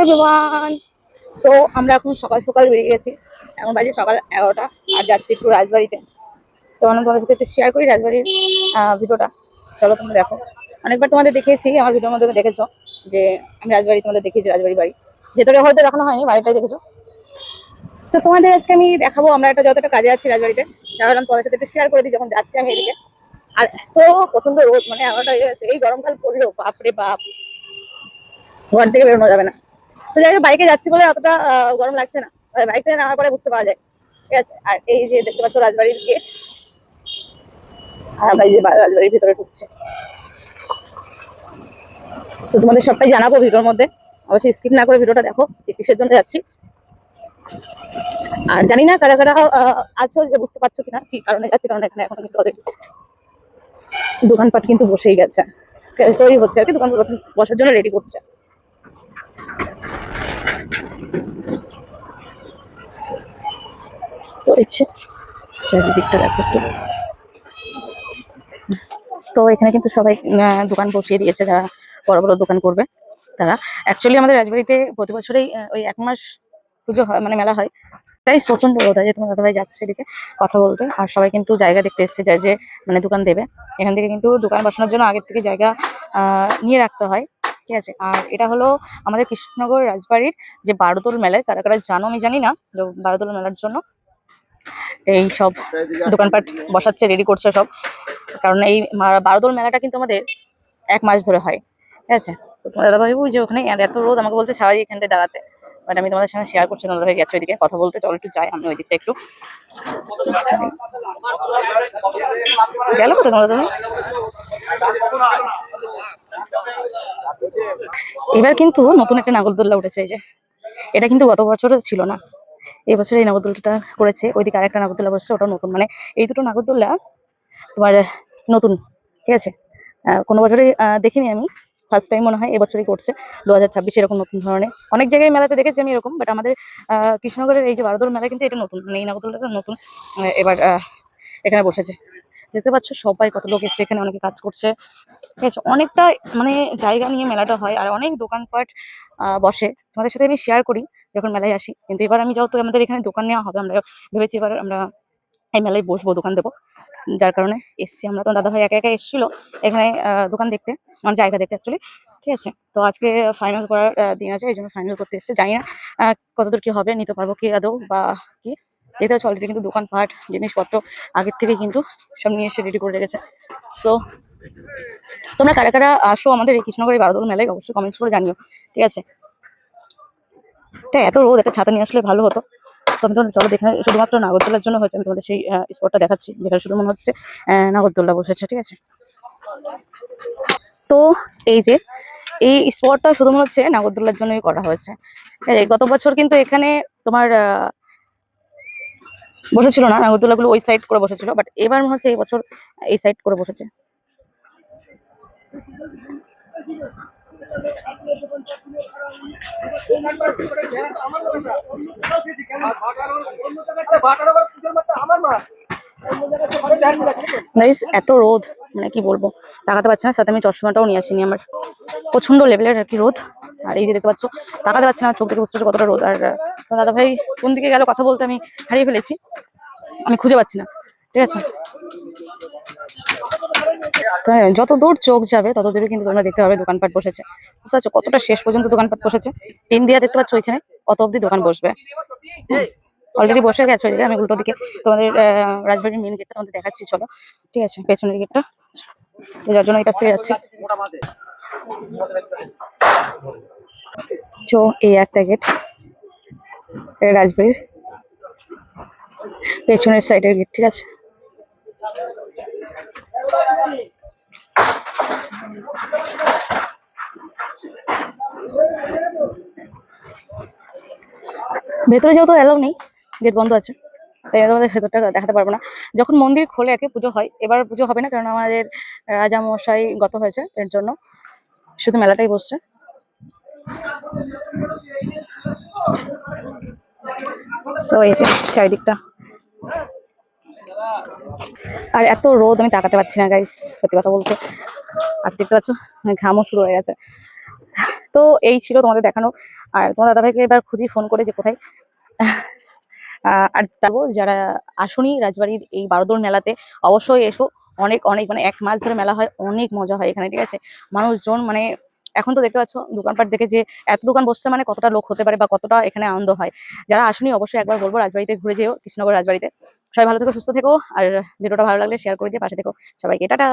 Everyone. তো আমরা এখন সকাল সকাল বেরিয়ে গেছি। এখন বাজে সকাল 11টা আর যাচ্ছি একটু রাজবাড়িতে। তো আমি তোমাদের সাথে একটু শেয়ার করি রাজবাড়ির ভিডিওটা। চলো তোমরা দেখো। অনেকবার তোমাদের দেখিয়েছি, আমার ভিডিওর মধ্যে দেখেছো যে আমি রাজবাড়ি তোমাদের দেখিয়েছি, রাজবাড়ি বাড়ি ভেতরে হয়তো দেখানো হয়নি, বাড়িটাই দেখেছো। তো তোমাদের আজকে আমি দেখাবো আমরা একটা যতটা কাজে যাচ্ছি রাজবাড়িতে, তাহলে তোমাদের সাথে একটু শেয়ার করে দিই যখন যাচ্ছি আমি এদিকে। আর এত প্রচন্ড রোদ, মানে 11টা হয়ে গেছে, এই গরমকাল পড়লেও বাপরে বাপ, ঘর থেকে বেরোনো যাবে না। তো যাই হোক, বাইকে যাচ্ছি বলে অতটা গরম লাগছে না, বাইক থেকে নামার পরে বুঝতে পারা যায়। ঠিক আছে, আর এই যে দেখতে পাচ্ছ রাজবাড়ির গেট, আর আমরা এই যে রাজবাড়ির ভিতরে ঢুকছি। তো তোমাদের সবটাই জানাবো ভিডিওর মধ্যে, অবশ্যই স্কিপ না করে ভিডিওটা দেখো কিসের জন্য যাচ্ছি। আর জানি না কারা কারা আছো যে বুঝতে পারছো কিনা কি কারণে যাচ্ছি, কারণ এখানে এখনো কিন্তু দোকানপাট কিন্তু বসেই গেছে, তৈরি হচ্ছে আর কি, দোকান বসার জন্য রেডি করছে। তো ইচ্ছে চারিদিকটা দেখো একটু। তো এখানে কিন্তু সবাই দোকান বসিয়ে দিয়েছে, যারা বড় বড় দোকান করবে তারা। অ্যাকচুয়ালি আমাদের রাজবাড়িতে প্রতি বছরেই ওই 1 মাস পুজো হয়, মানে মেলা হয়। তাই প্রচন্ড রোদ আছে, তোমার দাদাভাই যাচ্ছে এদিকে কথা বলতে, আর সবাই কিন্তু জায়গা দেখতে এসছে, যার যে মানে দোকান দেবে। এখান থেকে কিন্তু দোকান বসানোর জন্য আগের থেকে জায়গা নিয়ে রাখতে হয়। ঠিক আছে, আর এটা হলো আমাদের কৃষ্ণনগর রাজবাড়ির যে বারোদোল মেলায়, কারা কারা জানো আমি জানি না, বারোদোল মেলার জন্য এই সব দোকানপাট বসাচ্ছে, রেডি করছে সব। কারণ এই বারোদোল মেলাটা কিন্তু আমাদের 1 মাস ধরে হয়। ঠিক আছে, তো তোমার দাদাভাই যে ওখানে এত রোদ, আমাকে বলতে সবাই এখানটায় দাঁড়াতে, বাট আমি তোমাদের সঙ্গে শেয়ার করছি, দাদাভাই গেছে ওইদিকে কথা বলতে। চলো একটু যাই আমি ওই দিকটা একটু। গেল কোথায় তোমার দাদাভাই? এবার কিন্তু নতুন একটা নাগরদোল্লা উঠেছে, এই যে এটা কিন্তু গত বছরও ছিল না, এই বছর এই নাগরদোল্লাটা করেছে। ওইদিকে আরেকটা নাগরদোল্লা বসছে, ওটা নতুন, মানে এই দুটো নাগরদোল্লা তোমার নতুন। ঠিক আছে, কোনো বছরই দেখিনি আমি, ফার্স্ট টাইম মনে হয় এবছরই করছে 2026 এরকম নতুন ধরনের। অনেক জায়গায় মেলাতে দেখেছি আমি এরকম, বাট আমাদের কৃষ্ণনগরের এই যে বারোদোল মেলা কিন্তু এটা নতুন, মানে এই নাগরদোল্লাটা নতুন। এবার এখানে বসেছে, দেখতে পাচ্ছ সবাই কত লোক এসছে এখানে, অনেকে কাজ করছে। ঠিক আছে, অনেকটা মানে জায়গা নিয়ে মেলাটা হয়, আর অনেক দোকানপাট বসে। তোমাদের সাথে আমি শেয়ার করি যখন মেলায় আসি, কিন্তু এবার আমি যেহেতু আমাদের এখানে দোকান নেওয়া হবে, আমরা ভেবেছি এবার আমরা এই মেলায় বসবো, দোকান দেবো, যার কারণে এসছি আমরা। তো দাদাভাই একা একা এসেছিল এখানে দোকান দেখতে, মানে জায়গা দেখতে অ্যাকচুয়ালি। ঠিক আছে, তো আজকে ফাইনাল করার দিন আছে, এই জন্য ফাইনাল করতে এসছে। জানি না কতদূর কি হবে, নিতে পারবো কি আদৌ বা কি। দেখতে হচ্ছে অলরেডি কিন্তু দোকানপাট জিনিসপত্র আগের থেকে কিন্তু সব নিয়ে এসে রেডি করে রেখেছে। সো তোমরা কারা কারা আসো আমাদের এই কৃষ্ণনগরের বারোদোল মেলায় অবশ্যই কমেন্টস করে জানিও। ঠিক আছে, এটা এত রোদ, একটা ছাতা নিয়ে আসলে ভালো হতো। তো আমি তোমাদের চলো দেখে, শুধুমাত্র নাগরদোলার জন্য হয়েছে, আমি তোমাদের সেই স্পটটা দেখাচ্ছি যেখানে শুধু মনে হচ্ছে নাগরদোল্লা বসেছে। ঠিক আছে, তো এই যে এই স্পটটা শুধু মনে হচ্ছে নাগরদোল্লার জন্যই করা হয়েছে। গত বছর কিন্তু এখানে তোমার বসেছিল না, নাগরদোল্লা গুলো ওই সাইড করে বসেছিল, বাট এবার মনে হচ্ছে এই বছর এই সাইড করে বসেছে। এত রোদ, মানে কি বলবো, তাকাতে পারছি না, সাথে আমি চশমাটাও নিয়ে আসিনি আমার, প্রচন্ড লেভেলের আর কি রোদ। আর এই যে দেখতে পাচ্ছ, তাকাতে পারছি না, চোখ দেখে বুঝতে পারছো কতটা রোদ। আর দাদা ভাই কোন দিকে গেল কথা বলতে, আমি হারিয়ে ফেলেছি, আমি খুঁজে পাচ্ছি না। ঠিক আছে, যত দূর চোখ যাবে তত দূরে কিন্তু তোমরা দেখতে পাবে দোকানপাট বসেছে। বুঝতে পারছো কতটা শেষ পর্যন্ত দোকানপাট বসেছে, টিন দিয়া দেখতে পাচ্ছ ওইখানে কত অব্দি দোকান বসবে। অলরেডি বসে গেছে ওইদিকে, আমি উল্টো দিকে তোমাদের রাজবাড়ির মেন গেটটা তোমাদের দেখাচ্ছি, চলো। ঠিক আছে, পেছনের গেটটা, তো যার জন্য এই কাছ থেকে যাচ্ছি। তো এই একটা গেট রাজবাড়ির পেছনের সাইডের গেট। ঠিক আছে, ভেতরে যেহেতু এলাও নেই, গেট বন্ধ আছে, তাই তোমাদের ভেতরটা দেখাতে পারবো না। যখন মন্দির খোলে একে পুজো হয়, এবার পুজো হবে না কারণ আমাদের রাজা মশাই গত হয়েছে, এর জন্য শুধু মেলাটাই বসছে। সো এই যে চারিদিকটা, আর এত রোদ আমি তাকাতে পারছি না গাইস, সত্যি কথা বলতে। আর দেখতে পাচ্ছ ঘামও শুরু হয়ে গেছে, তো এই ছিল তোমাদের দেখানো। আর তোমার দাদাভাইকে এবার খুঁজি ফোন করে যে কোথায়। আর তারপর যারা আসনি রাজবাড়ির এই বারোদোল মেলাতে অবশ্যই এসো। অনেক অনেক মানে 1 মাস ধরে মেলা হয়, অনেক মজা হয় এখানে, ঠিক আছে। মানুষজন মানে এখন তো দেখতে পাচ্ছ দোকানপাট দেখে যে এত দোকান বসছে মানে কতটা লোক হতে পারে বা কতটা এখানে আনন্দ হয়। যারা আসনি অবশ্যই একবার বলবো রাজবাড়িতে ঘুরে যেও, কৃষ্ণনগর রাজবাড়িতে। সবাই ভালো থেকো, সুস্থ থেকো, আর ভিডিওটা ভালো লাগলে শেয়ার করে দিয়ে পাশে থেকো। সবাইকে টাটা।